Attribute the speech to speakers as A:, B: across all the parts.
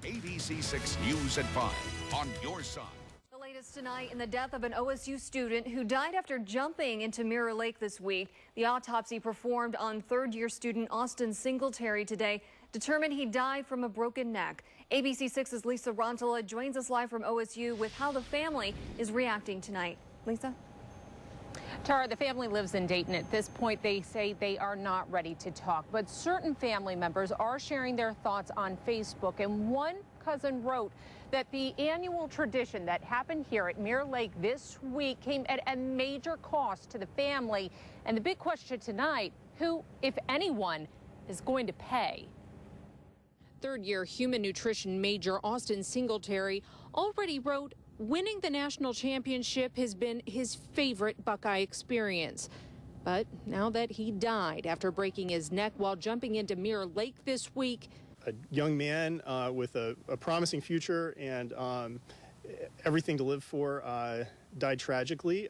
A: ABC6 News at 5 on your side.
B: The latest tonight in the death of an OSU student who died after jumping into Mirror Lake this week. The autopsy performed on third-year student Austin Singletary today determined he died from a broken neck. ABC6's Lisa Rontola joins us live from OSU with how the family is reacting tonight. Lisa?
C: Tara, the family lives in Dayton. At this point, they say they are not ready to talk, but certain family members are sharing their thoughts on Facebook. And one cousin wrote that the annual tradition that happened here at Mirror Lake this week came at a major cost to the family. And the big question tonight, who, if anyone, is going to pay? Third-year human nutrition major Austin Singletary already wrote, winning the national championship has been his favorite Buckeye experience. But now that he died after breaking his neck while jumping into Mirror Lake this week.
D: A young man with a promising future and everything to live for died tragically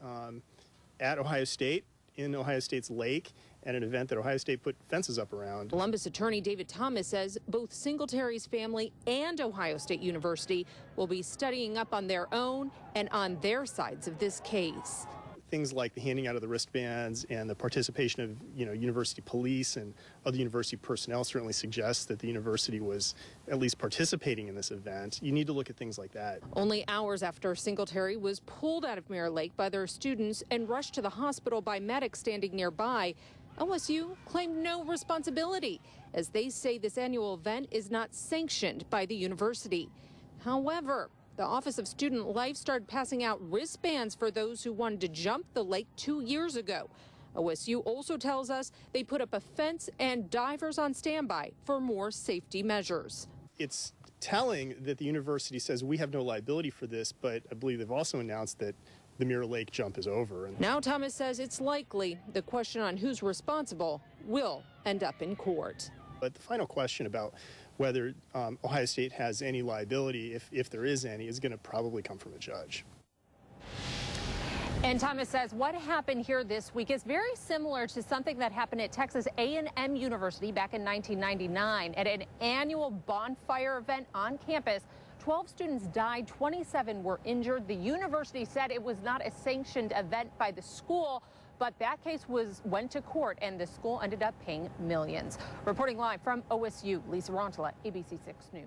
D: at Ohio State, in Ohio State's lake, at an event that Ohio State put fences up around.
C: Columbus attorney David Thomas says both Singletary's family and Ohio State University will be studying up on their own and on their sides of this case.
D: Things like the handing out of the wristbands and the participation of, university police and other university personnel certainly suggests that the university was at least participating in this event. You need to look at things like that.
C: Only hours after Singletary was pulled out of Mirror Lake by their students and rushed to the hospital by medics standing nearby, OSU claimed no responsibility, as they say this annual event is not sanctioned by the university. However, the Office of Student Life started passing out wristbands for those who wanted to jump the lake 2 years ago. OSU also tells us they put up a fence and divers on standby for more safety measures.
D: It's telling that the university says we have no liability for this, but I believe they've also announced that the Mirror Lake jump is over.
C: Now Thomas says it's likely the question on who's responsible will end up in court.
D: But the final question about whether Ohio State has any liability, if there is any, is going to probably come from a judge.
C: And Thomas says what happened here this week is very similar to something that happened at Texas A&M University back in 1999 at an annual bonfire event on campus. 12 students died, 27 were injured. The university said it was not a sanctioned event by the school, but that case went to court and the school ended up paying millions. Reporting live from OSU, Lisa Rontola, ABC6 News.